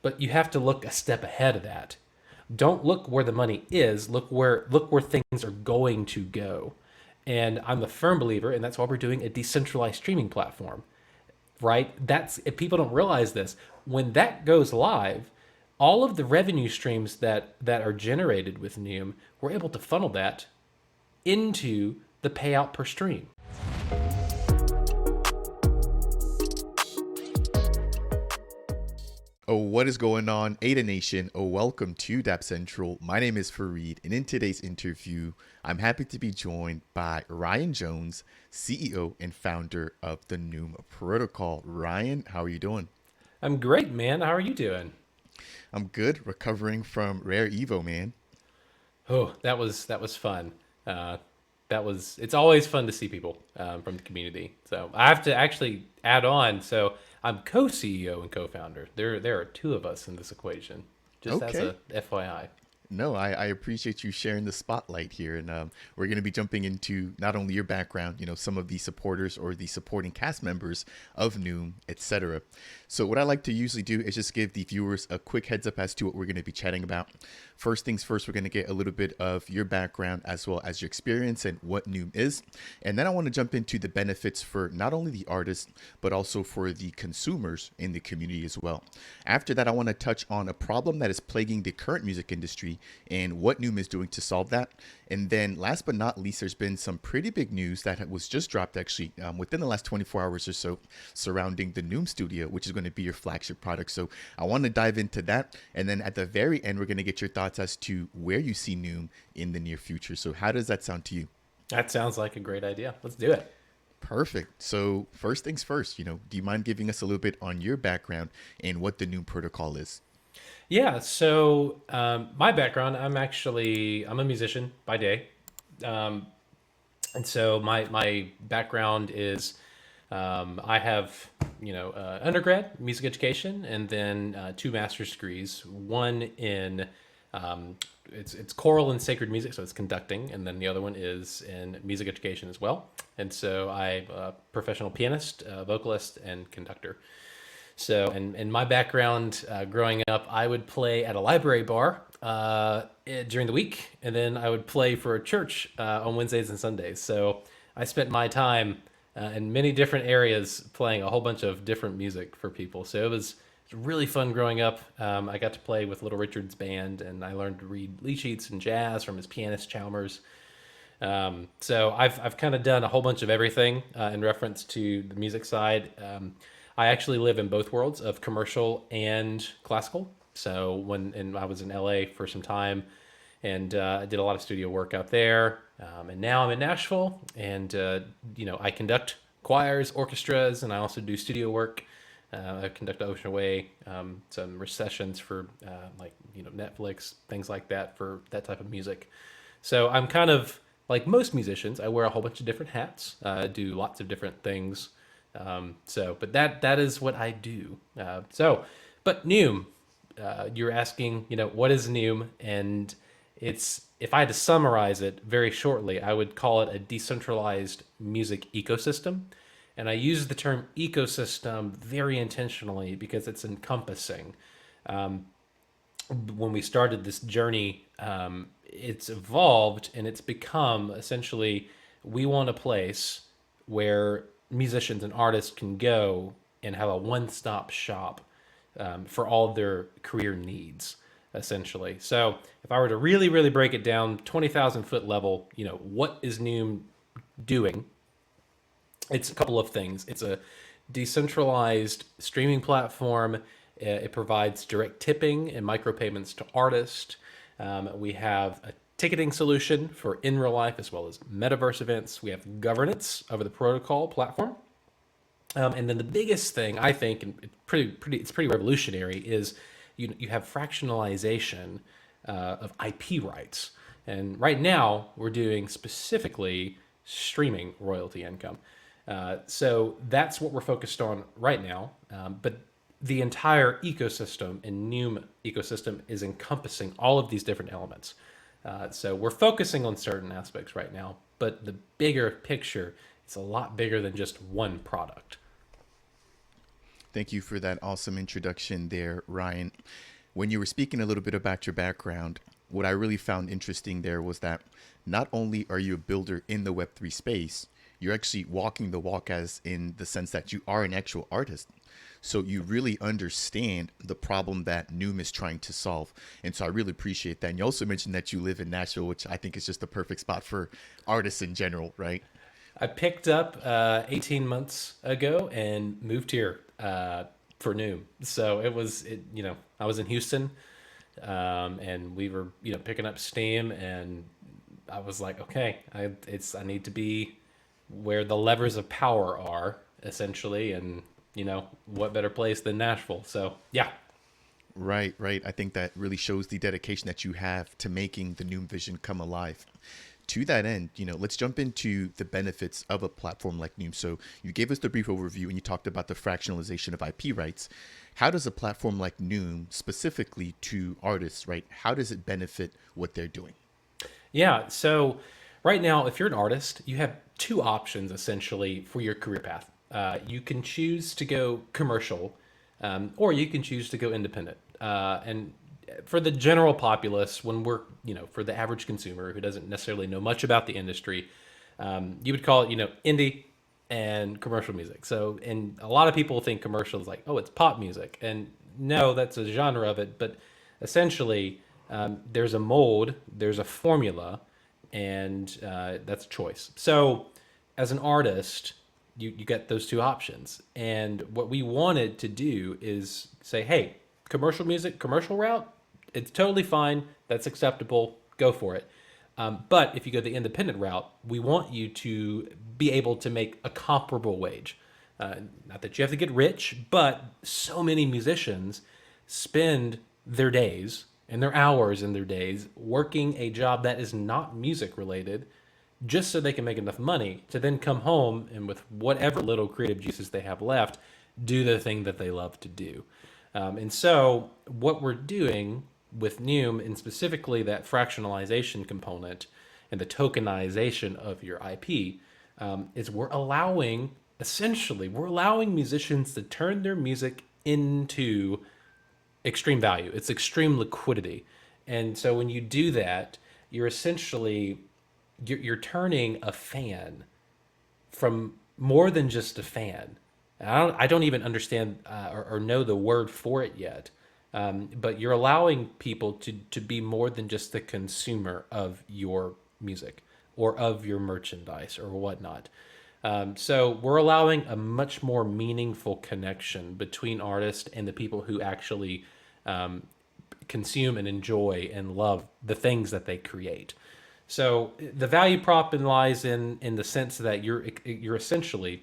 But you have to look a step ahead of that. Don't look where the money is. Look where things are going to go. And I'm a firm believer, and that's why we're doing a decentralized streaming platform, right? That's if people don't realize this, when that goes live, all of the revenue streams that are generated with NEWM, we're able to funnel that into the payout per stream. Oh, what is going on, Ada Nation? Oh, welcome to Dapp Central. My name is Fareed, and in today's interview, I'm happy to be joined by Ryan Jones, CEO and founder of the NEWM Protocol. Ryan, how are you doing? I'm great, man. How are you doing? I'm good, recovering from Rare Evo, man. Oh, that was fun. Uh, that was it's always fun to see people from the community. So I have to actually add on. So I'm co-CEO and co-founder. There are two of us in this equation. Just as Okay. a FYI. No, I appreciate you sharing the spotlight here. And we're going to be jumping into not only your background, some of the supporters or the supporting cast members of NEWM, etc. So what I like to usually do is just give the viewers a quick heads up as to what we're going to be chatting about. First things first, we're going to get a little bit of your background as well as your experience and what NEWM is. And then I want to jump into the benefits for not only the artists, but also for the consumers in the community as well. After that, I want to touch on a problem that is plaguing the current music industry and what NEWM is doing to solve that. And then last but not least, there's been some pretty big news that was just dropped actually within the last 24 hours or so surrounding the NEWM Studio, which is going to be your flagship product. So I want to dive into that. And then at the very end, we're going to get your thoughts as to where you see NEWM in the near future. So how does that sound to you? That sounds like a great idea. Let's do it. Perfect. So first things first, do you mind giving us a little bit on your background and what the NEWM protocol is? Yeah. So my background, I'm a musician by day. Um, and so my background is I have undergrad music education and then two master's degrees. One in um, it's choral and sacred music, so it's conducting, and then the other one is in music education as well. And so I'm a professional pianist, vocalist, and conductor. So, and my background growing up, I would play at a library bar during the week, and then I would play for a church on Wednesdays and Sundays. So I spent my time in many different areas playing a whole bunch of different music for people. So it was really fun growing up. I got to play with Little Richard's band, and I learned to read lead sheets and jazz from his pianist Chalmers. So I've kind of done a whole bunch of everything in reference to the music side. I actually live in both worlds of commercial and classical. So and I was in LA for some time, and I did a lot of studio work out there. And now I'm in Nashville, and I conduct choirs, orchestras, and I also do studio work. I conduct Ocean Away, some recessions for Netflix, things like that for that type of music. So I'm kind of like most musicians. I wear a whole bunch of different hats, do lots of different things. But that is what I do. But NEWM, you're asking, what is NEWM? And it's if I had to summarize it very shortly, I would call it a decentralized music ecosystem. And I use the term ecosystem very intentionally because it's encompassing. When we started this journey, it's evolved and it's become essentially we want a place where musicians and artists can go and have a one-stop shop for all of their career needs, essentially. So if I were to really, really break it down, 20,000 foot level, what is NEWM doing? It's a couple of things. It's a decentralized streaming platform. It provides direct tipping and micropayments to artists. We have a ticketing solution for in real life as well as metaverse events. We have governance over the protocol platform. And then the biggest thing I think, and it's pretty revolutionary, is you have fractionalization of IP rights. And right now we're doing specifically streaming royalty income. So that's what we're focused on right now. But the entire ecosystem and NEWM ecosystem is encompassing all of these different elements. So we're focusing on certain aspects right now, but the bigger picture, it's a lot bigger than just one product. Thank you for that awesome introduction there, Ryan. When you were speaking a little bit about your background, what I really found interesting there was that not only are you a builder in the Web3 space, you're actually walking the walk, as in the sense that you are an actual artist. So you really understand the problem that NEWM is trying to solve. And so I really appreciate that. And you also mentioned that you live in Nashville, which I think is just the perfect spot for artists in general, right? I picked up 18 months ago and moved here for Noom. So I was in Houston, and we were, picking up steam, and I was like, okay, I need to be where the levers of power are, essentially, and what better place than Nashville? So yeah. Right, right. I think that really shows the dedication that you have to making the NEWM vision come alive. To that end, let's jump into the benefits of a platform like NEWM. So you gave us the brief overview and you talked about the fractionalization of IP rights. How does a platform like NEWM, specifically to artists, right? How does it benefit what they're doing? Yeah. So right now, if you're an artist, you have two options essentially for your career path. You can choose to go commercial, or you can choose to go independent. And for the general populace, when we're, for the average consumer who doesn't necessarily know much about the industry, you would call it, indie and commercial music. So, and a lot of people think commercial is like, oh, it's pop music. And no, that's a genre of it. But essentially, there's a mold, there's a formula, and that's choice. So, as an artist, you get those two options. And what we wanted to do is say, hey, commercial music, commercial route, it's totally fine. That's acceptable. Go for it. But if you go the independent route, we want you to be able to make a comparable wage. Not that you have to get rich, but so many musicians spend their days and their hours in their days working a job that is not music related just so they can make enough money to then come home and with whatever little creative juices they have left, do the thing that they love to do. And so what we're doing with NEWM, and specifically that fractionalization component and the tokenization of your IP, is we're allowing musicians to turn their music into extreme value. It's extreme liquidity. And so when you do that, you're essentially you're turning a fan from more than just a fan. I don't even understand or know the word for it yet. But you're allowing people to be more than just the consumer of your music or of your merchandise or whatnot. So we're allowing a much more meaningful connection between artists and the people who actually consume and enjoy and love the things that they create. So the value prop lies in the sense that you're essentially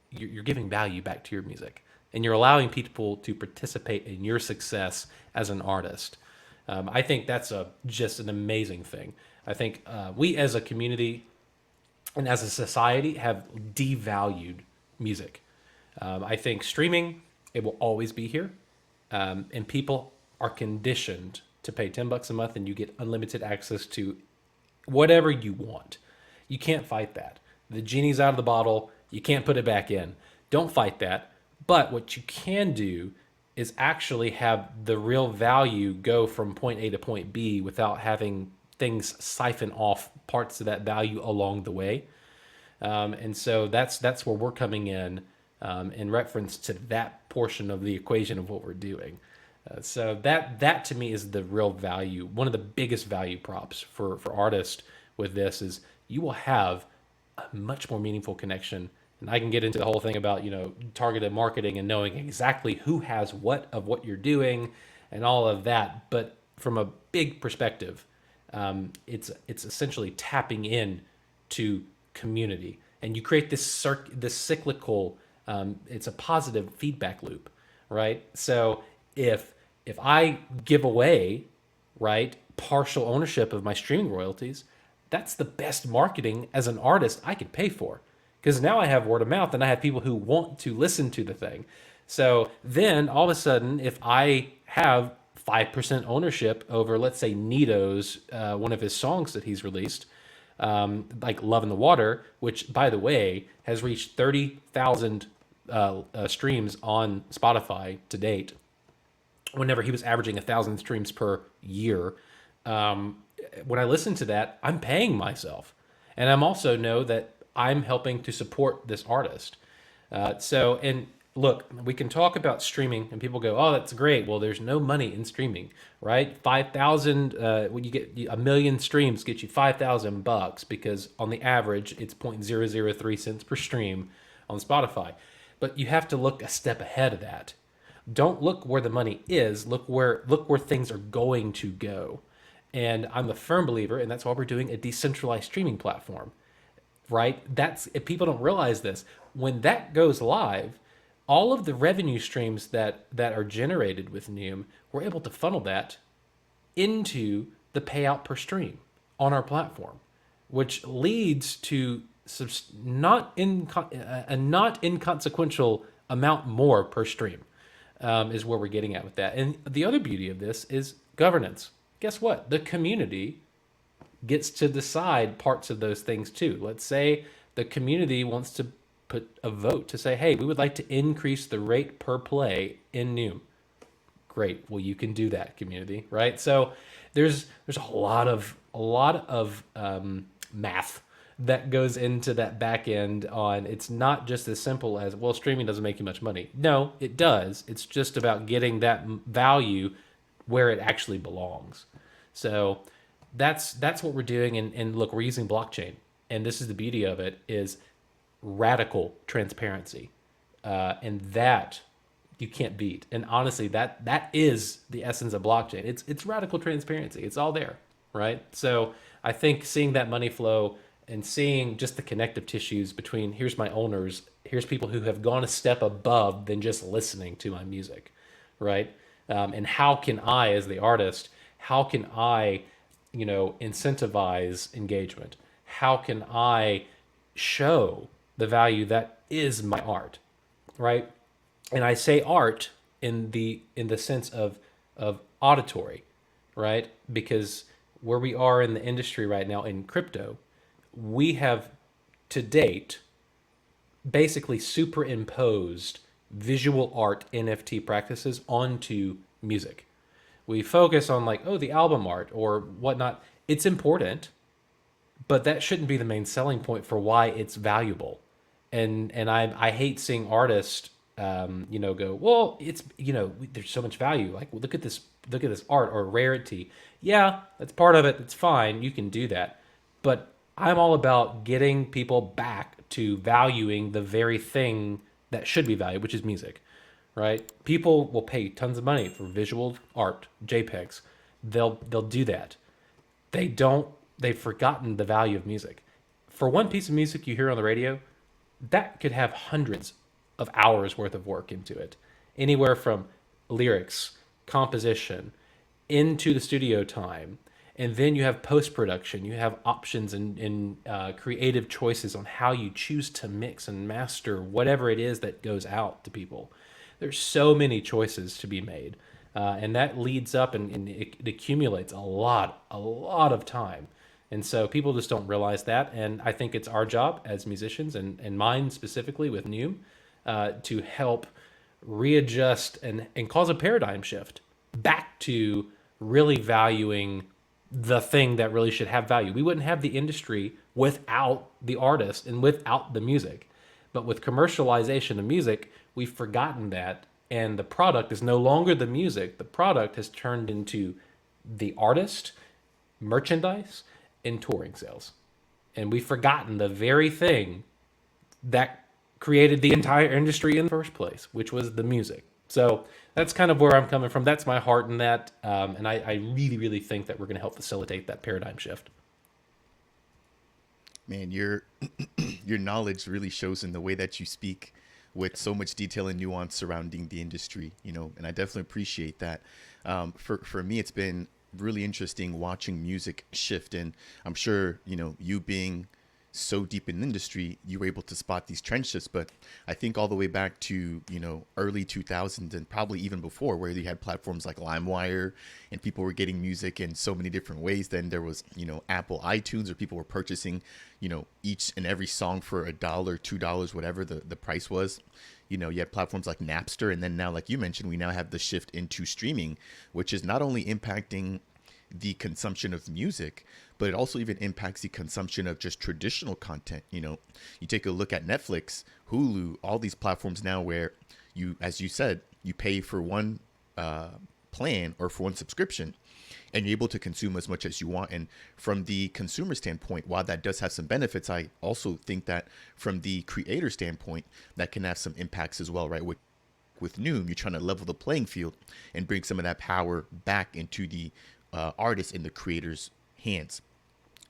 you're giving value back to your music, and you're allowing people to participate in your success as an artist. I think that's just an amazing thing. I think we as a community and as a society have devalued music. I think streaming, it will always be here, and people are conditioned to pay $10 a month and you get unlimited access to whatever you want. You can't fight that. The genie's out of the bottle. You can't put it back in. Don't fight that. But what you can do is actually have the real value go from point A to point B without having things siphon off parts of that value along the way. And so that's where we're coming in reference to that portion of the equation of what we're doing. So that to me is the real value. One of the biggest value props for artists with this is you will have a much more meaningful connection. And I can get into the whole thing about targeted marketing and knowing exactly who has what of what you're doing and all of that. But from a big perspective, it's essentially tapping in to community, and you create this cyclical. It's a positive feedback loop, right? So if I give away, right, partial ownership of my streaming royalties, that's the best marketing as an artist I could pay for, because now I have word of mouth and I have people who want to listen to the thing. So then all of a sudden, if I have 5% ownership over, let's say, Nito's one of his songs that he's released, like Love in the Water, which, by the way, has reached 30,000 streams on Spotify to date, whenever he was averaging 1,000 streams per year, um, when I listen to that, I'm paying myself, and I'm also know that I'm helping to support this artist. And look, we can talk about streaming, and people go, "Oh, that's great." Well, there's no money in streaming, right? 5,000 when you get a million streams, get you $5,000 because on the average, it's 0.003 cents per stream on Spotify. But you have to look a step ahead of that. Don't look where the money is. Look where things are going to go. And I'm a firm believer, and that's why we're doing a decentralized streaming platform, right? That's if people don't realize this, when that goes live, all of the revenue streams that are generated with NEWM, we're able to funnel that into the payout per stream on our platform, which leads to a not inconsequential amount more per stream, is where we're getting at with that. And the other beauty of this is governance. Guess what? The community gets to decide parts of those things too. Let's say the community wants to put a vote to say, hey, we would like to increase the rate per play in NEWM. Great. Well, you can do that, community, right? So there's a lot of math that goes into that back end on. It's not just as simple as, well, streaming doesn't make you much money. No, it does. It's just about getting that value where it actually belongs. So that's what we're doing. And look, we're using blockchain, and this is the beauty of it, is radical transparency, and that you can't beat. And honestly, that is the essence of blockchain. It's radical transparency. It's all there, right? So I think seeing that money flow and seeing just the connective tissues between, here's my owners, here's people who have gone a step above than just listening to my music, right? And how can I, as the artist, how can I, incentivize engagement? How can I show the value that is my art, right? And I say art in the sense of auditory, right? Because where we are in the industry right now in crypto, we have to date basically superimposed visual art NFT practices onto music. We focus on like, oh, the album art or whatnot. It's important, but that shouldn't be the main selling point for why it's valuable. And I hate seeing artists, go, well, it's, there's so much value. Like, well, look at this art or rarity. Yeah, that's part of it. That's fine. You can do that, but I'm all about getting people back to valuing the very thing that should be valued, which is music, right? People will pay tons of money for visual art, JPEGs. They'll do that. They don't. They've forgotten the value of music. For one piece of music you hear on the radio, that could have hundreds of hours worth of work into it, anywhere from lyrics, composition, into the studio time, and then you have post production. You have options and creative choices on how you choose to mix and master whatever it is that goes out to people. There's so many choices to be made, and that leads up and it accumulates a lot of time. And so people just don't realize that. And I think it's our job as musicians, and mine specifically with NEWM, to help readjust and cause a paradigm shift back to really valuing the thing that really should have value. We wouldn't have the industry without the artist and without the music. But with commercialization of music, we've forgotten that. And the product is no longer the music. The product has turned into the artist, merchandise, and touring sales. And we've forgotten the very thing that created the entire industry in the first place, which was the music. So that's kind of where I'm coming from. That's my heart in that. And I really, really think that we're going to help facilitate that paradigm shift. Man, your your knowledge really shows in the way that you speak with so much detail and nuance surrounding the industry, and I definitely appreciate that. For me, it's been really interesting watching music shift, and I'm sure, you being so deep in the industry, you were able to spot these trend shifts. But I think all the way back to, early 2000s and probably even before, where you had platforms like LimeWire and people were getting music in so many different ways. Then there was, Apple iTunes, where people were purchasing, each and every song for $1, $2, whatever the price was. You had platforms like Napster. And then now, like you mentioned, we now have the shift into streaming, which is not only impacting the consumption of music, but it also even impacts the consumption of just traditional content. You take a look at Netflix, Hulu, all these platforms now where you, as you said, you pay for one plan or for one subscription, and you're able to consume as much as you want. And from the consumer standpoint, while that does have some benefits, I also think that from the creator standpoint, that can have some impacts as well, right? With NEWM, you're trying to level the playing field and bring some of that power back into the artists and the creators' hands.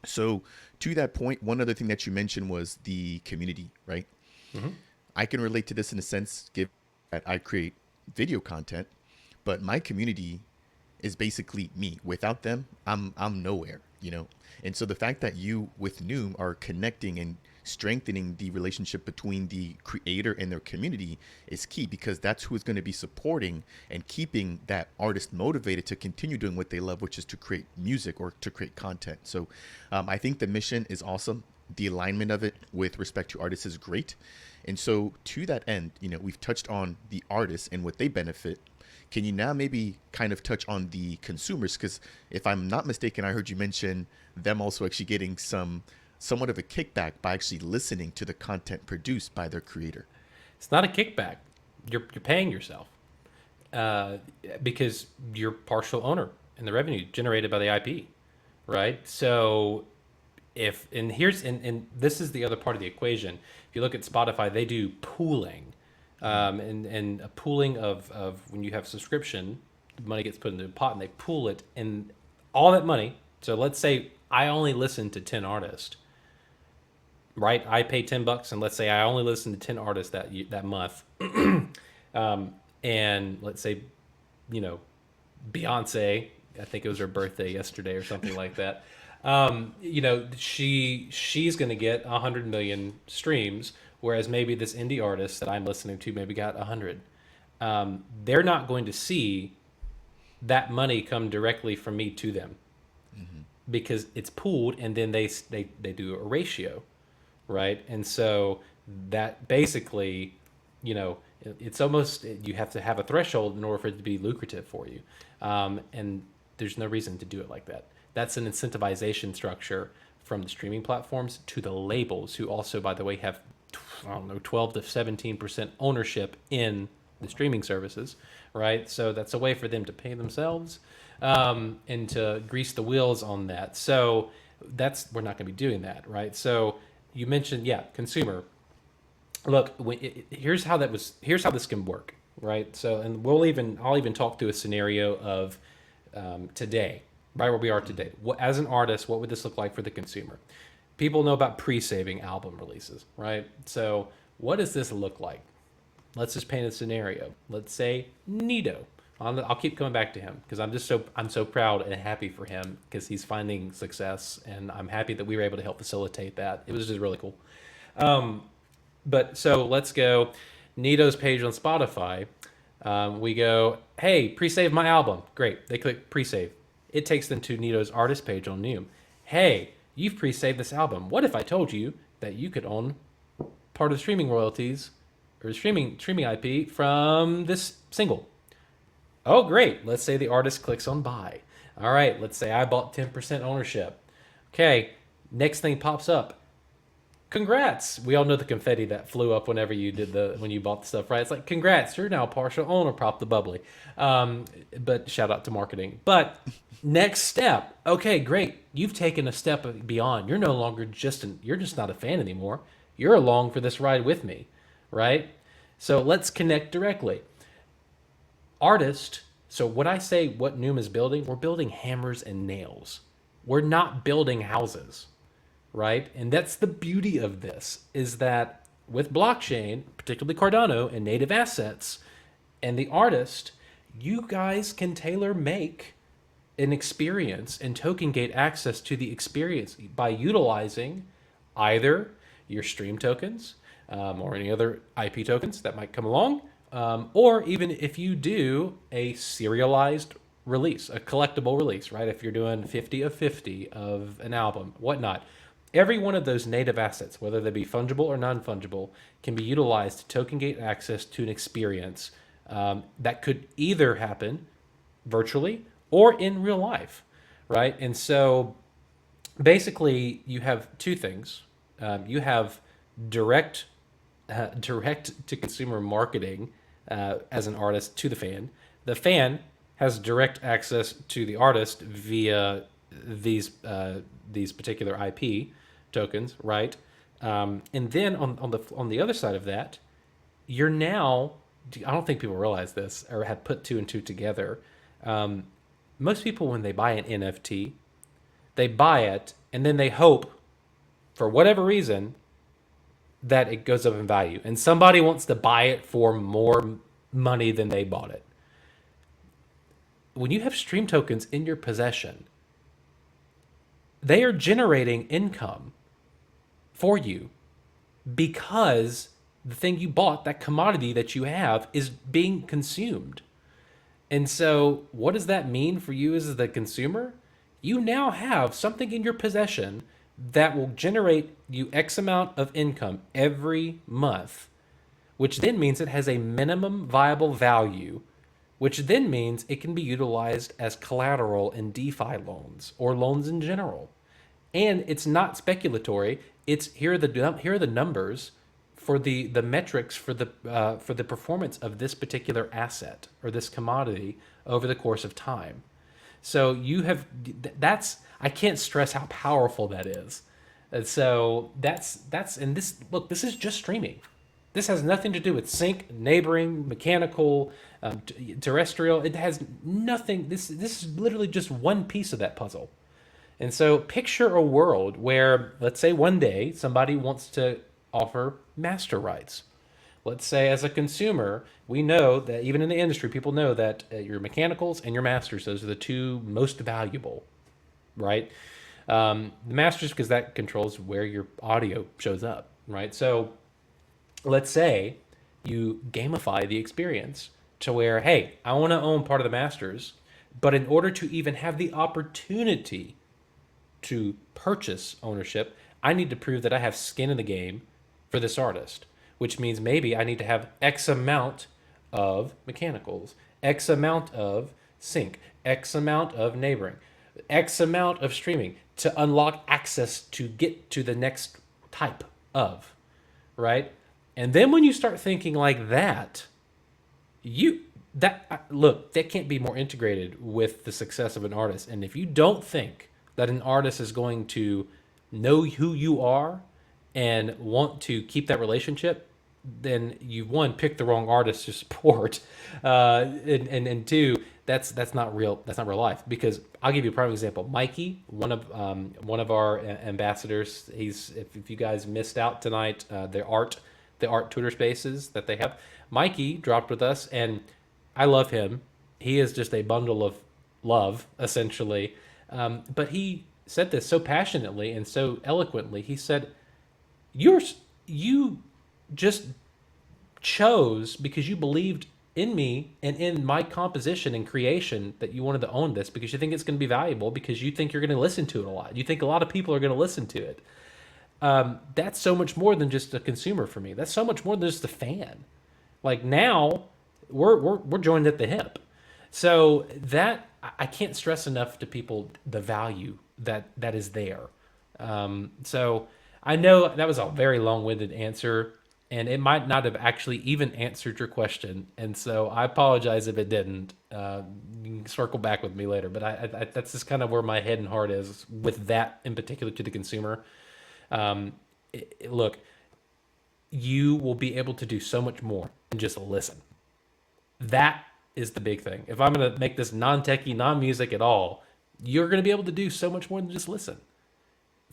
So to that point, one other thing that you mentioned was the community, right? Mm-hmm. I can relate to this in a sense, given that I create video content, but my community is basically me. Without them, I'm nowhere. And so the fact that you with NEWM are connecting and strengthening the relationship between the creator and their community is key, because that's who is going to be supporting and keeping that artist motivated to continue doing what they love, which is to create music or to create content. So I think the mission is awesome. The alignment of it with respect to artists is great. And so to that end, we've touched on the artists and what they benefit. Can you now maybe kind of touch on the consumers? Because if I'm not mistaken, I heard you mention them also actually getting somewhat of a kickback by actually listening to the content produced by their creator. It's not a kickback. You're paying yourself because you're partial owner in the revenue generated by the IP, right? So if and this is the other part of the equation. If you look at Spotify, they do pooling, and a pooling of when you have subscription, the money gets put into a pot and they pool it, and all that money. So let's say I only listen to 10 artists, right? I pay $10, and let's say I only listen to 10 artists that month, and let's say, Beyonce, I think it was her birthday yesterday or something like that. She's going to get 100 million streams, whereas maybe this indie artist that I'm listening to maybe got 100. They're not going to see that money come directly from me to them, because it's pooled, and then they do a ratio, right? And so that basically, it's almost, you have to have a threshold in order for it to be lucrative for you, and there's no reason to do it like that. That's an incentivization structure from the streaming platforms to the labels, who also, by the way, have 12 to 17% ownership in the streaming services, right? So that's a way for them to pay themselves, and to grease the wheels on that. So we're not going to be doing that, right? So you mentioned, consumer. Look, here's how this can work, right? So, and I'll even talk through a scenario of today, right where we are today. As an artist, what would this look like for the consumer? People know about pre-saving album releases, right? So what does this look like? Let's just paint a scenario. Let's say Nito. I'll keep coming back to him because I'm so proud and happy for him because he's finding success, and I'm happy that we were able to help facilitate that. It was just really cool. But so let's go Nito's page on Spotify. We go, hey, pre-save my album. Great. They click pre-save. It takes them to Nito's artist page on NEWM. Hey, you've pre-saved this album. What if I told you that you could own part of the streaming royalties or streaming IP from this single? Oh, great. Let's say the artist clicks on buy. All right. Let's say I bought 10% ownership. Okay. Next thing pops up. Congrats. We all know the confetti that flew up whenever when you bought the stuff, right? It's like, congrats, you're now a partial owner, prop the bubbly. But shout out to marketing. But next step. Okay, great. You've taken a step beyond. You're no longer you're just not a fan anymore. You're along for this ride with me, right? So let's connect directly. Artist. So what NEWM is building, we're building hammers and nails. We're not building houses. Right? And that's the beauty of this, is that with blockchain, particularly Cardano and native assets, and the artist, you guys can tailor make an experience and token gate access to the experience by utilizing either your stream tokens or any other IP tokens that might come along, or even if you do a serialized release, a collectible release, right? If you're doing 50 of 50 of an album, whatnot, every one of those native assets, whether they be fungible or non-fungible, can be utilized to token gate access to an experience that could either happen virtually or in real life, right? And so basically, you have two things. You have direct direct to consumer marketing as an artist to the fan. The fan has direct access to the artist via these particular IP tokens, right? And then on the other side of that, you're now, I don't think people realize this or have put two and two together. Most people, when they buy an NFT, they buy it and then they hope, for whatever reason, that it goes up in value. And somebody wants to buy it for more money than they bought it. When you have stream tokens in your possession, they are generating income for you because the thing you bought, that commodity that you have, is being consumed. And so, what does that mean for you as the consumer? You now have something in your possession that will generate you X amount of income every month, which then means it has a minimum viable value, which then means it can be utilized as collateral in DeFi loans or loans in general. And it's not speculatory. It's here are the numbers for the metrics for the performance of this particular asset or this commodity over the course of time. So you have that's I can't stress how powerful that is. And so that's and this look, this is just streaming. This has nothing to do with sync, neighboring, mechanical, terrestrial. It has nothing. This is literally just one piece of that puzzle. And so picture a world where, let's say one day somebody wants to offer master rights. Let's say as a consumer, we know that even in the industry, people know that your mechanicals and your masters, those are the two most valuable, right? The masters, because that controls where your audio shows up, right? So let's say you gamify the experience to where, hey, I want to own part of the masters, but in order to even have the opportunity to purchase ownership, I need to prove that I have skin in the game for this artist, which means maybe I need to have X amount of mechanicals, X amount of sync, X amount of neighboring, X amount of streaming to unlock access to get to the next type of, right? And then when you start thinking like that, that can't be more integrated with the success of an artist. And if you don't think that an artist is going to know who you are and want to keep that relationship, then you, one, picked the wrong artist to support, and two, that's not real. That's not real life. Because I'll give you a prime example. Mikey, one of our ambassadors. If you guys missed out tonight, the art Twitter Spaces that they have. Mikey dropped with us, and I love him. He is just a bundle of love, essentially. But he said this so passionately and so eloquently. He said, You just chose because you believed in me and in my composition and creation that you wanted to own this because you think it's going to be valuable because you think you're going to listen to it a lot. You think a lot of people are going to listen to it. That's so much more than just a consumer for me. That's so much more than just a fan. Like now, we're joined at the hip. So that I can't stress enough to people the value that is there. So I know that was a very long-winded answer, and it might not have actually even answered your question. And so I apologize if it didn't. You can circle back with me later, but I that's just kind of where my head and heart is with that in particular to the consumer. Look, you will be able to do so much more than just listen. That is the big thing. If I'm going to make this non-techie, non-music at all, you're going to be able to do so much more than just listen.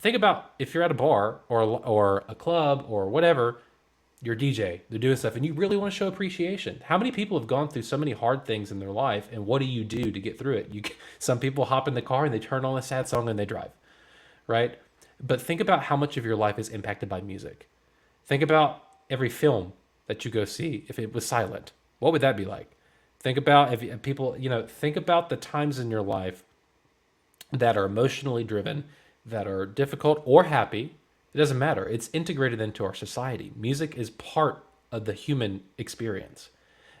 Think about if you're at a bar or a club or whatever, you're a DJ, they're doing stuff, and you really want to show appreciation. How many people have gone through so many hard things in their life, and what do you do to get through it? Some people hop in the car and they turn on a sad song and they drive, right? But think about how much of your life is impacted by music. Think about every film that you go see if it was silent. What would that be like? Think about if people, think about the times in your life that are emotionally driven, that are difficult or happy. It doesn't matter. It's integrated into our society. Music is part of the human experience.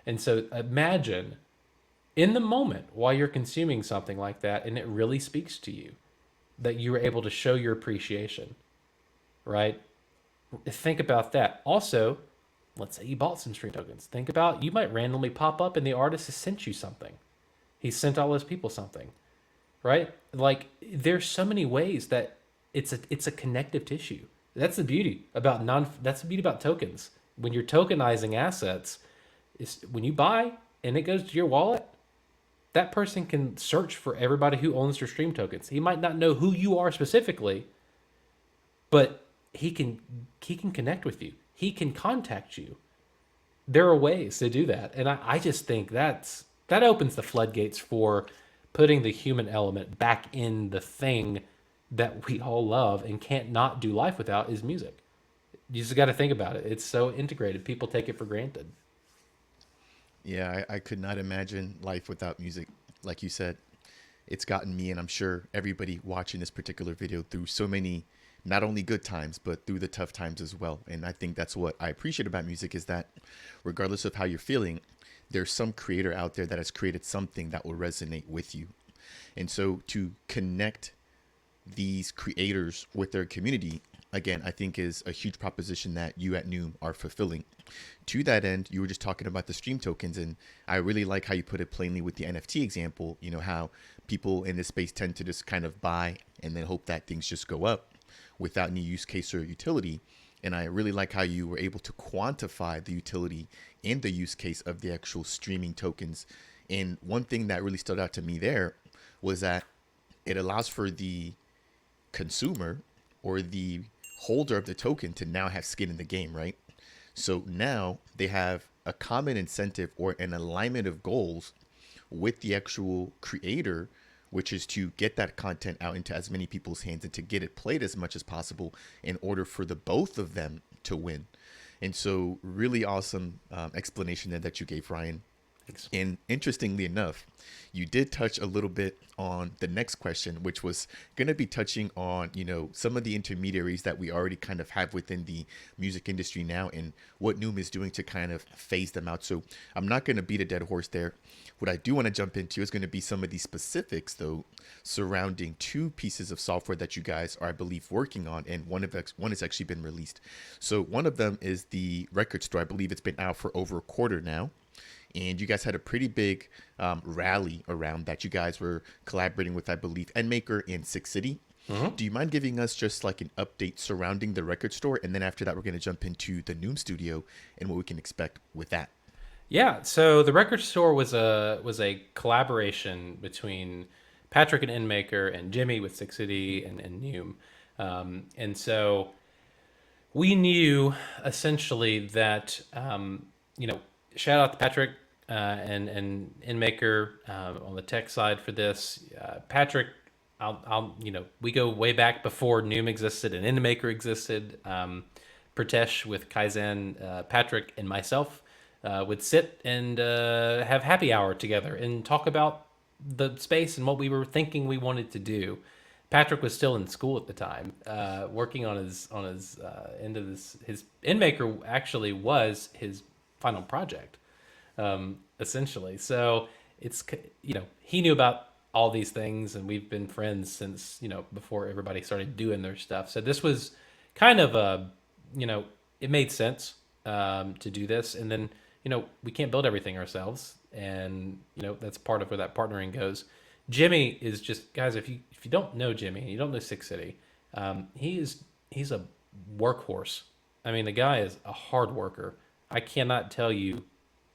And so imagine in the moment while you're consuming something like that and it really speaks to you, that you were able to show your appreciation, right? Think about that. Also, let's say you bought some stream tokens. Think about you might randomly pop up and the artist has sent you something. He sent all those people something, right? Like there's so many ways that it's a connective tissue. That's the beauty about that's the beauty about tokens. When you're tokenizing assets, is when you buy and it goes to your wallet, that person can search for everybody who owns your stream tokens. He might not know who you are specifically, but he can connect with you. He can contact you. There are ways to do that, and I just think that opens the floodgates for putting the human element back in the thing that we all love and can't not do life without is music. You just got to think about it. It's so integrated. People take it for granted. Yeah, I could not imagine life without music. Like you said, it's gotten me, and I'm sure everybody watching this particular video, through so many, not only good times, but through the tough times as well. And I think that's what I appreciate about music, is that regardless of how you're feeling, there's some creator out there that has created something that will resonate with you. And so to connect these creators with their community, again, I think is a huge proposition that you at NEWM are fulfilling. To that end, you were just talking about the stream tokens, and I really like how you put it plainly with the NFT example. You know, how people in this space tend to just kind of buy and then hope that things just go up without any use case or utility. And I really like how you were able to quantify the utility and the use case of the actual streaming tokens. And one thing that really stood out to me there was that it allows for the consumer or the holder of the token to now have skin in the game, right? So now they have a common incentive or an alignment of goals with the actual creator, which is to get that content out into as many people's hands and to get it played as much as possible in order for the both of them to win. And so really awesome explanation there that you gave, Ryan. Thanks. And interestingly enough, you did touch a little bit on the next question, which was going to be touching on, some of the intermediaries that we already kind of have within the music industry now and what NEWM is doing to kind of phase them out. So I'm not going to beat a dead horse there. What I do want to jump into is going to be some of the specifics, though, surrounding two pieces of software that you guys are, I believe, working on, and one has actually been released. So one of them is the record store. I believe it's been out for over a quarter now. And you guys had a pretty big rally around that. You guys were collaborating with, I believe, NMaker and Six City. Mm-hmm. Do you mind giving us just like an update surrounding the record store? And then after that, we're going to jump into the NEWM Studio and what we can expect with that. Yeah, so the record store was a collaboration between Patrick and Endmaker and Jimmy with Six City and NEWM. And so we knew essentially that shout out to Patrick and Endmaker on the tech side for this. Patrick, we go way back before NEWM existed and Endmaker existed. Pratesh with Kaizen, Patrick and myself would sit and have happy hour together and talk about the space and what we were thinking we wanted to do. Patrick was still in school at the time, working on his end of this. His Endmaker actually was his final project, essentially. So it's he knew about all these things, and we've been friends since before everybody started doing their stuff. So this was kind of a it made sense to do this, and then we can't build everything ourselves, and that's part of where that partnering goes. Jimmy is just, guys, if you don't know Jimmy and you don't know Six City, he's a workhorse. I mean, the guy is a hard worker. I cannot tell you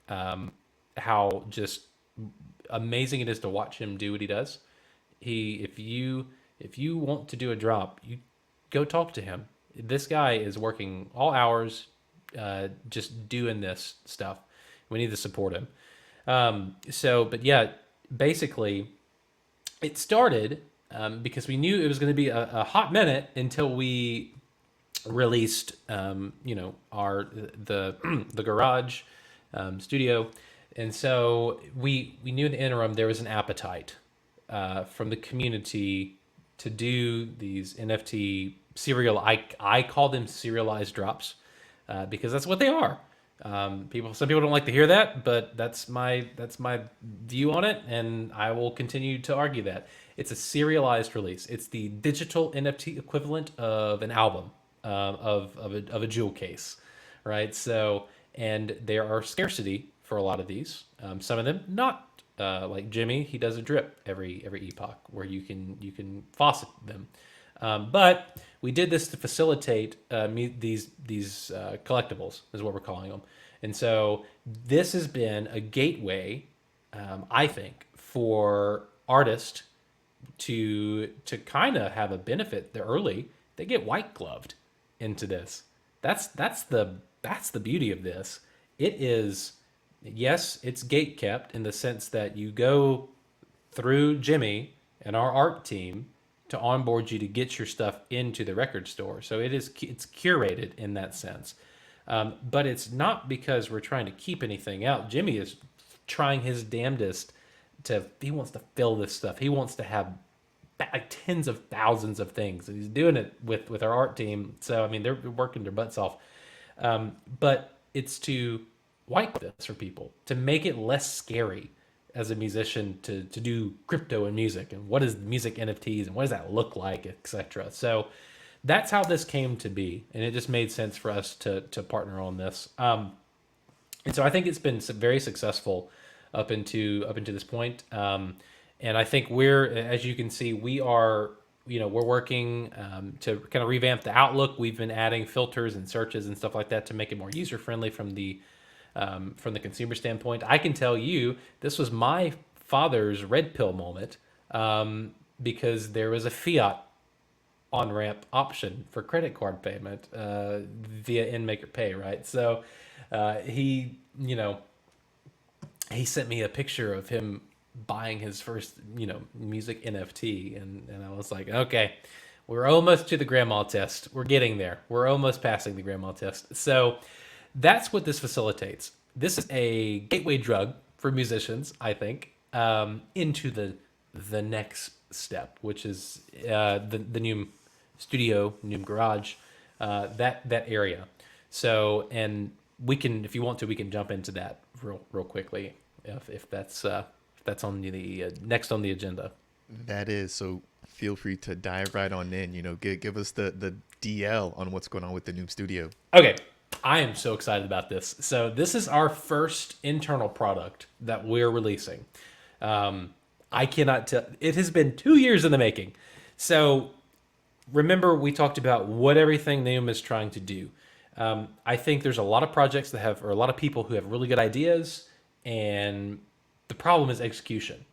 how just amazing it is to watch him do what he does. If you want to do a drop, you go talk to him. This guy is working all hours, just doing this stuff. We need to support him. But yeah, basically, it started because we knew it was going to be a hot minute until we released, our the the garage studio, and so we knew in the interim there was an appetite from the community to do these NFT serial. I call them serialized drops because that's what they are. Some people don't like to hear that, but that's my view on it, and I will continue to argue that it's a serialized release. It's the digital NFT equivalent of an album, of a jewel case, right? So, and there are scarcity for a lot of these. Some of them not. Like Jimmy, he does a drip every epoch where you can faucet them. But we did this to facilitate these collectibles, is what we're calling them. And so this has been a gateway, I think, for artists to kind of have a benefit. The early they get white gloved into this. That's the beauty of this. It is, yes, it's gate kept in the sense that you go through Jimmy and our art team to onboard you to get your stuff into the record store. So it's curated in that sense. But it's not because we're trying to keep anything out. Jimmy is trying his damnedest he wants to fill this stuff. He wants to have like tens of thousands of things, and he's doing it with our art team. So I mean, they're working their butts off. But it's to white this for people to make it less scary as a musician to do crypto and music, and what is music NFTs and what does that look like, etc. So that's how this came to be, and it just made sense for us to partner on this. And so I think it's been very successful up into this point. And I think as you can see, we're working to kind of revamp the Outlook. We've been adding filters and searches and stuff like that to make it more user friendly from the consumer standpoint. I can tell you this was my father's red pill moment, because there was a fiat on ramp option for credit card payment via InMaker Pay, right? So he, he sent me a picture of him buying his first, music NFT, and I was like, okay, we're almost to the grandma test. We're getting there. We're almost passing the grandma test. So that's what this facilitates. This is a gateway drug for musicians, I think, into the next step, which is the NEWM Studio, NEWM Garage, that area. So, and we can, if you want to, we can jump into that real quickly, if that's on the next on the agenda. That is, so feel free to dive right on in. Give us the DL on what's going on with the NEWM Studio. Okay, I am so excited about this. So this is our first internal product that we're releasing. I cannot tell. It has been 2 years in the making. So remember, we talked about what everything NEWM is trying to do. I think there's a lot of projects or a lot of people who have really good ideas, and the problem is execution.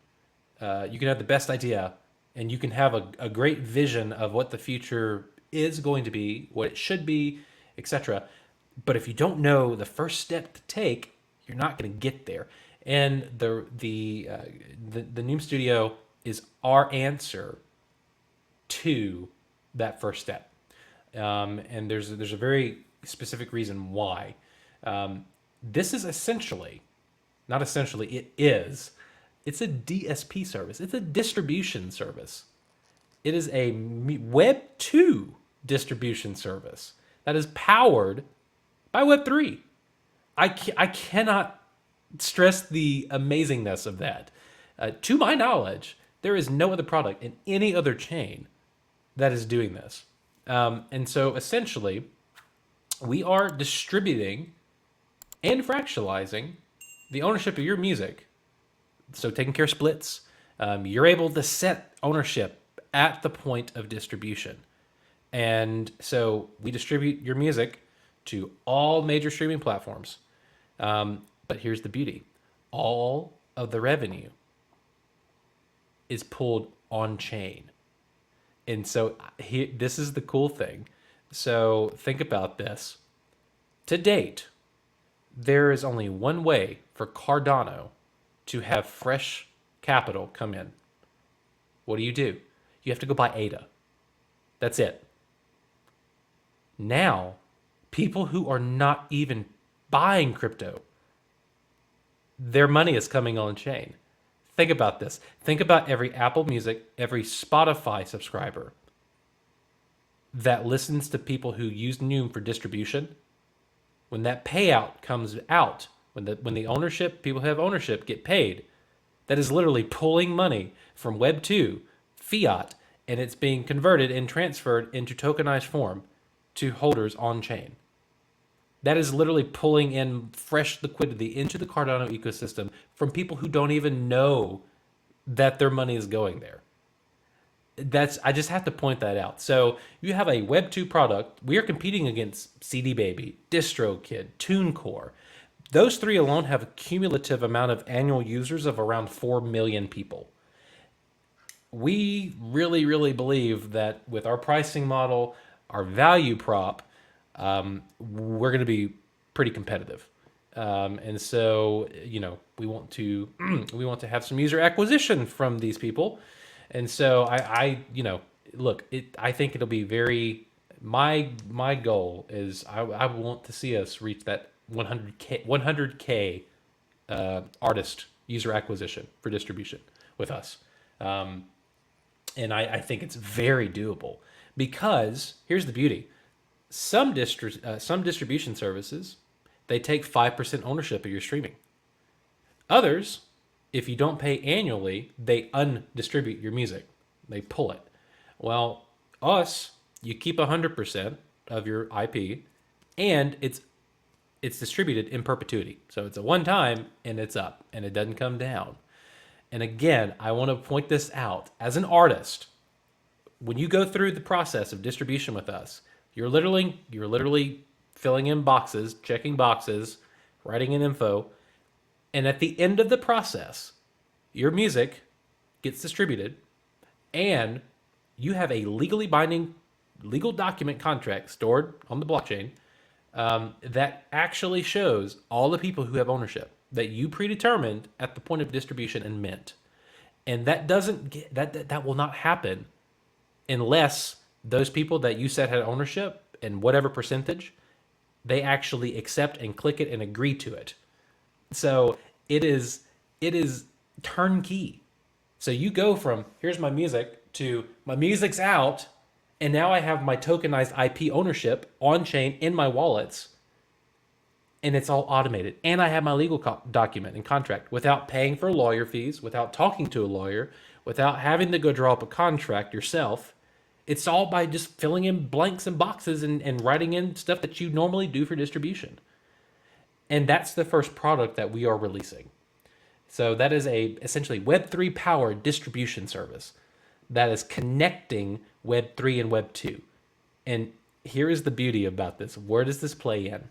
You can have the best idea, and you can have a great vision of what the future is going to be, what it should be, etc. But if you don't know the first step to take, you're not going to get there. And the NEWM Studio is our answer to that first step. And there's a very specific reason why. This is not essentially, it is. It's a DSP service. It's a distribution service. It is a Web 2 distribution service that is powered by Web 3. I cannot stress the amazingness of that. To my knowledge, there is no other product in any other chain that is doing this. And so essentially, we are distributing and fractionalizing the ownership of your music. So taking care of splits, you're able to set ownership at the point of distribution. And so we distribute your music to all major streaming platforms. But here's the beauty. All of the revenue is pulled on chain. And so this is the cool thing. So think about this. To date, there is only one way for Cardano to have fresh capital come in. What do? You have to go buy ADA. That's it. Now, people who are not even buying crypto, their money is coming on chain. Think about this. Think about every Apple Music, every Spotify subscriber that listens to people who use NEWM for distribution. When that payout comes out, when the ownership, people who have ownership get paid, that is literally pulling money from Web 2, fiat, and it's being converted and transferred into tokenized form to holders on chain. That is literally pulling in fresh liquidity into the Cardano ecosystem from people who don't even know that their money is going there. I just have to point that out. So you have a Web 2 product. We are competing against CD Baby, DistroKid, TuneCore. Those three alone have a cumulative amount of annual users of around 4 million people. We really, really believe that with our pricing model, our value prop, we're going to be pretty competitive. And so, we want to we want to have some user acquisition from these people. And so look, I think it'll be very, my goal is I want to see us reach that 100K artist user acquisition for distribution with us. And I think it's very doable because here's the beauty. Some distribution services, they take 5% ownership of your streaming. Others, if you don't pay annually, they undistribute your music. They pull it. Well, us, you keep 100% of your IP, and it's distributed in perpetuity. So it's a one time, and it's up, and it doesn't come down. And again, I want to point this out. As an artist, when you go through the process of distribution with us, you're literally filling in boxes, checking boxes, writing in info, and at the end of the process, your music gets distributed, and you have a legally binding legal document contract stored on the blockchain that actually shows all the people who have ownership that you predetermined at the point of distribution and mint. And that will not happen unless those people that you said had ownership and whatever percentage, they actually accept and click it and agree to it. So it is turnkey. So you go from here's my music to my music's out, and now I have my tokenized IP ownership on chain in my wallets, and it's all automated. And I have my legal document and contract without paying for lawyer fees, without talking to a lawyer, without having to go draw up a contract yourself. It's all by just filling in blanks and boxes and writing in stuff that you normally do for distribution. And that's the first product that we are releasing. So that is essentially Web3 powered distribution service that is connecting Web3 and Web2. And here is the beauty about this. Where does this play in?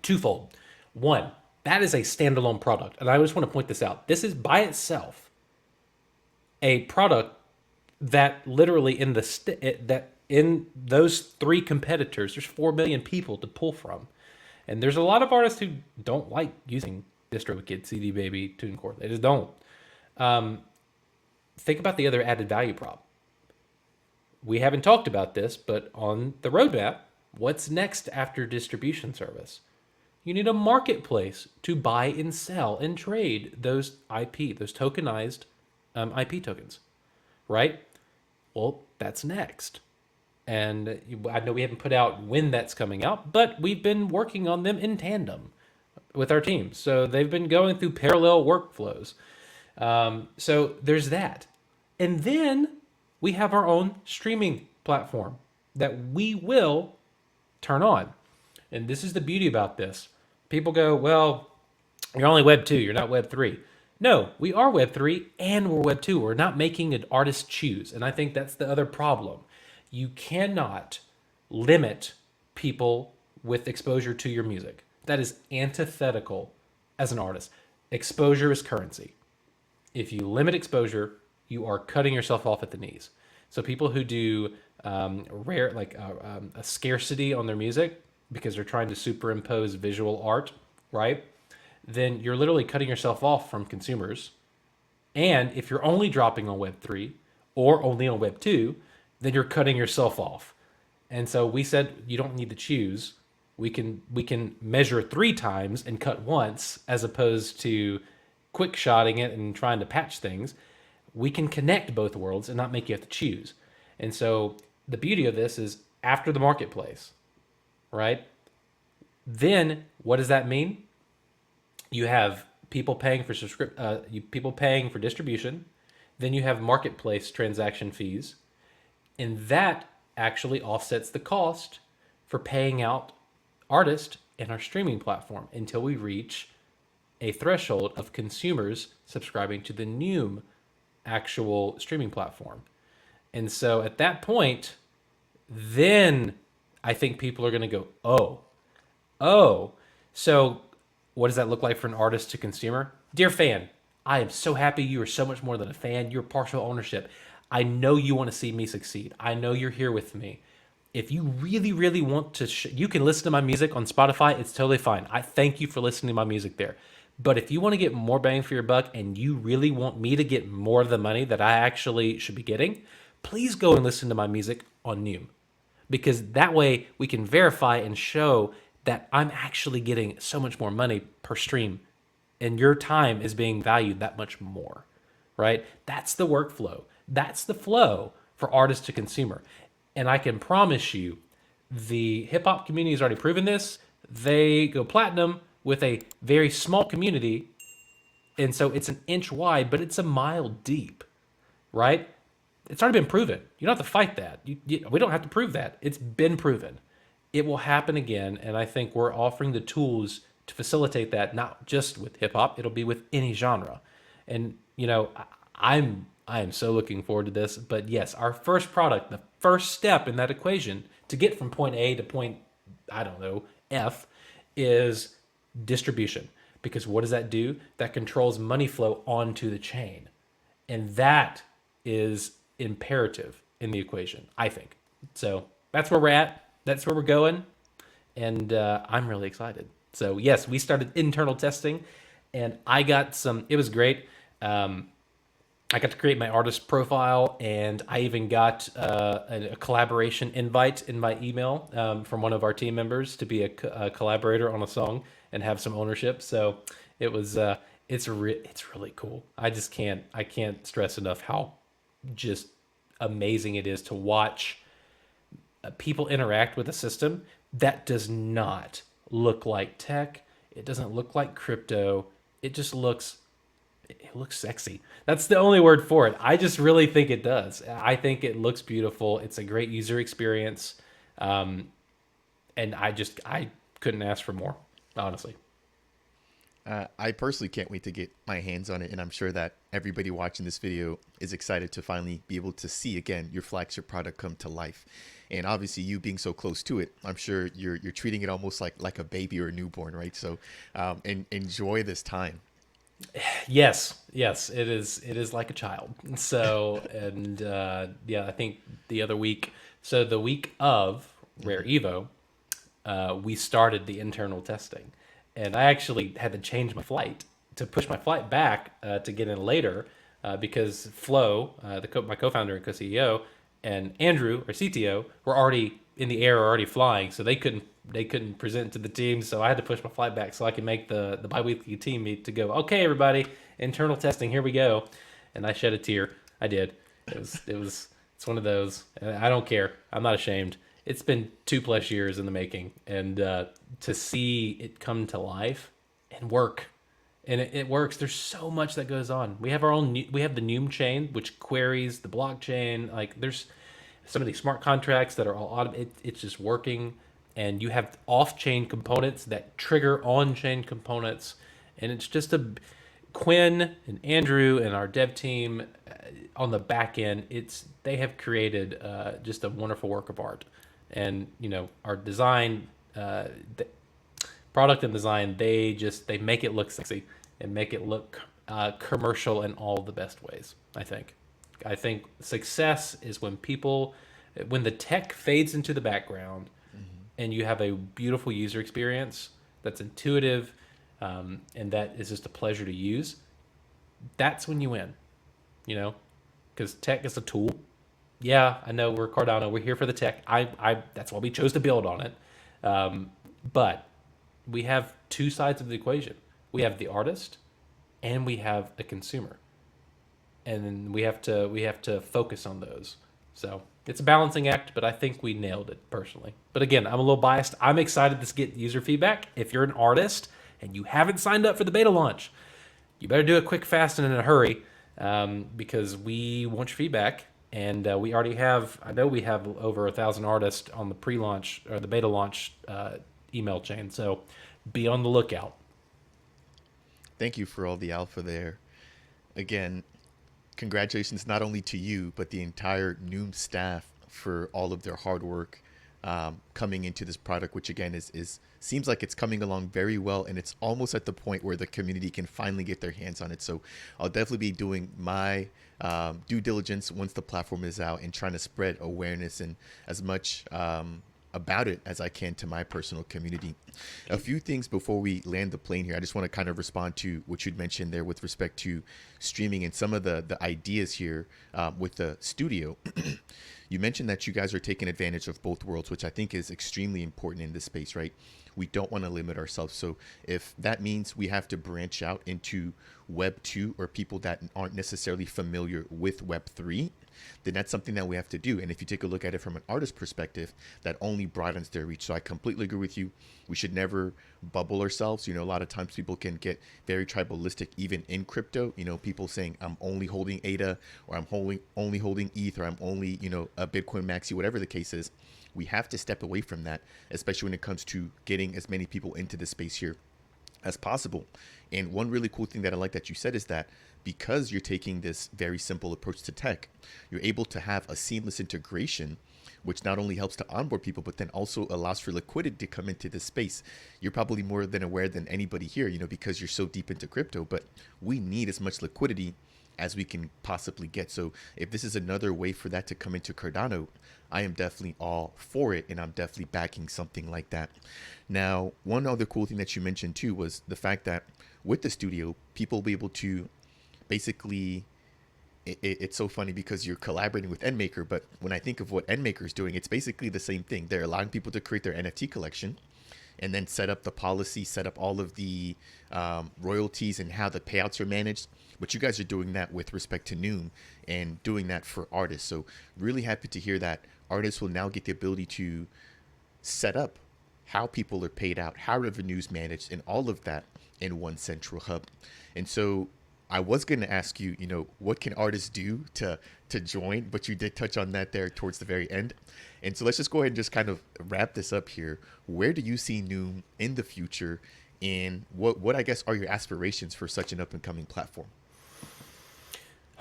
Twofold. One, that is a standalone product. And I just want to point this out. This is by itself a product that literally in those three competitors, there's 4 million people to pull from. And there's a lot of artists who don't like using DistroKid, CD Baby, TuneCore. They just don't. Think about the other added value prop. We haven't talked about this, but on the roadmap, what's next after distribution service? You need a marketplace to buy and sell and trade those IP, those tokenized IP tokens, right? Well, that's next. And I know we haven't put out when that's coming out, but we've been working on them in tandem with our teams. So they've been going through parallel workflows. So there's that. And then we have our own streaming platform that we will turn on. And this is the beauty about this. People go, well, you're only Web 2, you're not Web 3. No, we are Web 3 and we're Web 2. We're not making an artist choose. And I think that's the other problem. You cannot limit people with exposure to your music. That is antithetical as an artist. Exposure is currency. If you limit exposure, you are cutting yourself off at the knees. So people who do a scarcity on their music because they're trying to superimpose visual art, right? Then you're literally cutting yourself off from consumers. And if you're only dropping on Web3, or only on Web 2, then you're cutting yourself off. And so we said you don't need to choose. We can measure 3 times and cut once, as opposed to quick shotting it and trying to patch things. We can connect both worlds and not make you have to choose. And so the beauty of this is after the marketplace, right? Then what does that mean? You have people paying for people paying for distribution. Then you have marketplace transaction fees, and that actually offsets the cost for paying out artists in our streaming platform until we reach a threshold of consumers subscribing to the NEWM actual streaming platform. And so at that point, then I think people are going to go, oh, so what does that look like for an artist to consumer? Dear fan, I am so happy you are so much more than a fan. You're partial ownership. I know you want to see me succeed. I know you're here with me. If you really, really want to, you can listen to my music on Spotify. It's totally fine. I thank you for listening to my music there. But if you want to get more bang for your buck and you really want me to get more of the money that I actually should be getting, please go and listen to my music on NEWM, because that way we can verify and show that I'm actually getting so much more money per stream and your time is being valued that much more, right? That's the workflow. That's the flow for artist to consumer. And I can promise you, the hip hop community has already proven this. They go platinum with a very small community. And so it's an inch wide, but it's a mile deep, right? It's already been proven. You don't have to fight that. We don't have to prove that. It's been proven. It will happen again. And I think we're offering the tools to facilitate that, not just with hip hop, it'll be with any genre. And, I am so looking forward to this. But yes, our first product, the first step in that equation to get from point A to point, I don't know, F, is distribution. Because what does that do? That controls money flow onto the chain. And that is imperative in the equation, I think. So that's where we're at. That's where we're going. And I'm really excited. So, yes, we started internal testing, and I got it was great. I got to create my artist profile, and I even got a collaboration invite in my email from one of our team members to be a collaborator on a song and have some ownership. So it was it's really cool. I can't stress enough how just amazing it is to watch people interact with a system that does not look like tech. It doesn't look like crypto. It looks sexy. That's the only word for it. I just really think it does. I think it looks beautiful. It's a great user experience. And I couldn't ask for more, honestly. I personally can't wait to get my hands on it, and I'm sure that everybody watching this video is excited to finally be able to see again your flagship product come to life. And obviously, you being so close to it, I'm sure you're treating it almost like a baby or a newborn, right? So, and enjoy this time. Yes, it is. It is like a child. So, and yeah, I think the week of Rare Evo, we started the internal testing, and I actually had to change my flight to push my flight back to get in later because Flo, my co-founder and co-CEO, and Andrew, our CTO, were already in the air, already flying, so they couldn't present to the team. So I had to push my flight back so I could make the biweekly team meet to go. Okay, everybody, internal testing, here we go. And I shed a tear. I did. It's one of those. And I don't care. I'm not ashamed. It's been 2+ years in the making, and to see it come to life and work, and it works. There's so much that goes on. We have we have the NEWM chain, which queries the blockchain. Like there's some of these smart contracts that are all automated. It's just working, and you have off-chain components that trigger on-chain components, and it's just Quinn and Andrew and our dev team on the back end. They have created just a wonderful work of art, and our design, product and design, they make it look sexy and make it look commercial in all the best ways. I think success is when the tech fades into the background, and you have a beautiful user experience that's intuitive, and that is just a pleasure to use. That's when you win. because tech is a tool. Yeah, I know we're Cardano. We're here for the tech. That's why we chose to build on it. But we have two sides of the equation. We have the artist, and we have the consumer, and then we have to focus on those. So it's a balancing act, but I think we nailed it personally. But again, I'm a little biased. I'm excited to get user feedback. If you're an artist and you haven't signed up for the beta launch, you better do it quick, fast, and in a hurry, because we want your feedback. And we already have, I know we have over 1,000 artists on the pre-launch or the beta launch email chain. So be on the lookout. Thank you for all the alpha there. Again, congratulations not only to you but the entire NEWM staff for all of their hard work coming into this product, which again is seems like it's coming along very well, and it's almost at the point where the community can finally get their hands on it. So I'll definitely be doing my due diligence once the platform is out and trying to spread awareness and as much about it as I can to my personal community. A few things before we land the plane here. I just want to kind of respond to what you'd mentioned there with respect to streaming and some of the ideas here with the studio. You mentioned that you guys are taking advantage of both worlds, which I think is extremely important in this space, right? We don't want to limit ourselves. So if that means we have to branch out into Web 2 or people that aren't necessarily familiar with Web 3, then that's something that we have to do. And if you take a look at it from an artist perspective, that only broadens their reach. So I completely agree with you. We should never bubble ourselves. You know, a lot of times people can get very tribalistic, even in crypto. You know, people saying I'm only holding ADA, or I'm only holding ETH, or I'm only, you know, a Bitcoin Maxi, whatever the case is. We have to step away from that, especially when it comes to getting as many people into the space here as possible. And one really cool thing that I like that you said is that because you're taking this very simple approach to tech, you're able to have a seamless integration, which not only helps to onboard people, but then also allows for liquidity to come into this space. You're probably more than aware than anybody here, you know, because you're so deep into crypto, but we need as much liquidity as we can possibly get. So if this is another way for that to come into Cardano, I am definitely all for it, and I'm definitely backing something like that. Now, one other cool thing that you mentioned too was the fact that with the studio, people will be able to basically, it's so funny because you're collaborating with NMaker, but when I think of what NMaker is doing, it's basically the same thing. They're allowing people to create their NFT collection and then set up the policy, set up all of the royalties and how the payouts are managed. But you guys are doing that with respect to NEWM and doing that for artists. So really happy to hear that artists will now get the ability to set up how people are paid out, how revenues managed, and all of that in one central hub. And so I was going to ask you, you know, what can artists do to join? But you did touch on that there towards the very end. And so let's just go ahead and just kind of wrap this up here. Where do you see NEWM in the future? And what I guess are your aspirations for such an up and coming platform?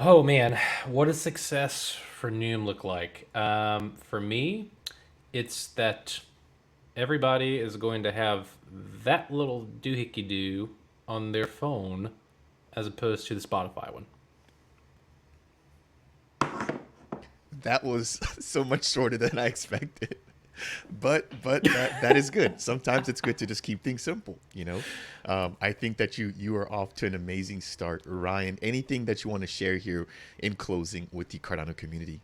Oh man, what does success for NEWM look like? For me, it's that everybody is going to have that little doohickey doo on their phone as opposed to the Spotify one. That was so much shorter than I expected. But that is good. Sometimes it's good to just keep things simple, you know. I think that you are off to an amazing start. Ryan, anything that you want to share here in closing with the Cardano community?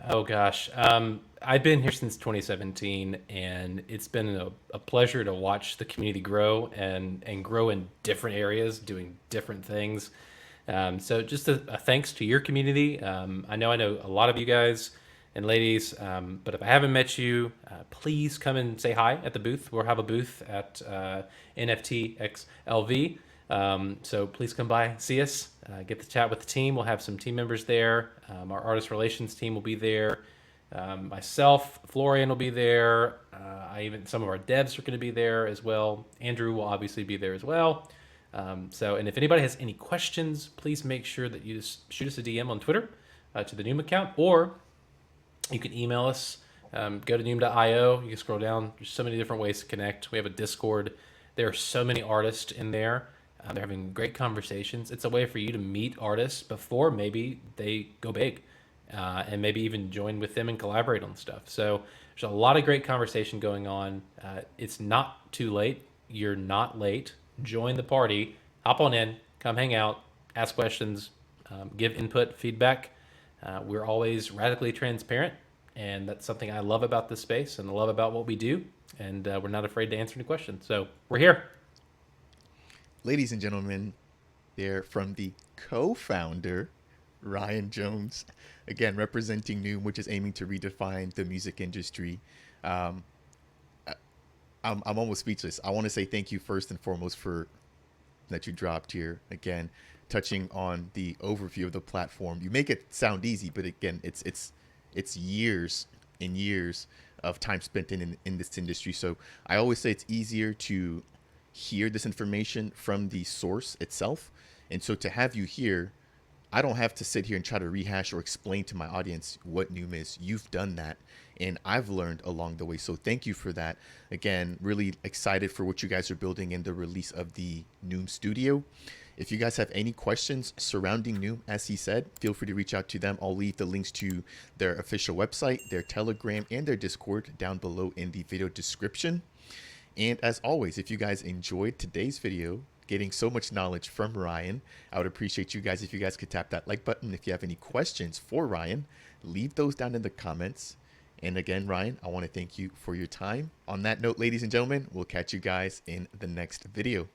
Oh gosh, I've been here since 2017, and it's been a pleasure to watch the community grow and grow in different areas, doing different things. So just a thanks to your community. I know a lot of you guys and ladies, but if I haven't met you, please come and say hi at the booth. We'll have a booth at NFTXLV. So please come by, see us, get to chat with the team. We'll have some team members there. Our artist relations team will be there. Myself, Florian will be there. Some of our devs are going to be there as well. Andrew will obviously be there as well. And if anybody has any questions, please make sure that you just shoot us a DM on Twitter to the NEWM account, or you can email us. Go to NEWM.io. You can scroll down. There's so many different ways to connect. We have a Discord. There are so many artists in there. They're having great conversations. It's a way for you to meet artists before maybe they go big, and maybe even join with them and collaborate on stuff. So there's a lot of great conversation going on. It's not too late. You're not late. Join the party. Hop on in. Come hang out. Ask questions. Give input, feedback. We're always radically transparent, and that's something I love about this space and I love about what we do. And we're not afraid to answer any questions. So we're here. Ladies and gentlemen, they're from the co-founder, Ryan Jones, again representing NEWM, which is aiming to redefine the music industry. Um, I'm almost speechless. I want to say thank you first and foremost for that you dropped here. Again, touching on the overview of the platform. You make it sound easy, but again, it's years and years of time spent in this industry. So I always say it's easier to hear this information from the source itself. And so to have you here, I don't have to sit here and try to rehash or explain to my audience what NEWM is. You've done that, and I've learned along the way. So thank you for that. Again, really excited for what you guys are building in the release of the NEWM Studio. If you guys have any questions surrounding NEWM, as he said, feel free to reach out to them. I'll leave the links to their official website, their Telegram, and their Discord down below in the video description. And as always, if you guys enjoyed today's video, getting so much knowledge from Ryan, I would appreciate you guys if you guys could tap that like button. If you have any questions for Ryan, leave those down in the comments. And again, Ryan, I want to thank you for your time. On that note, ladies and gentlemen, we'll catch you guys in the next video.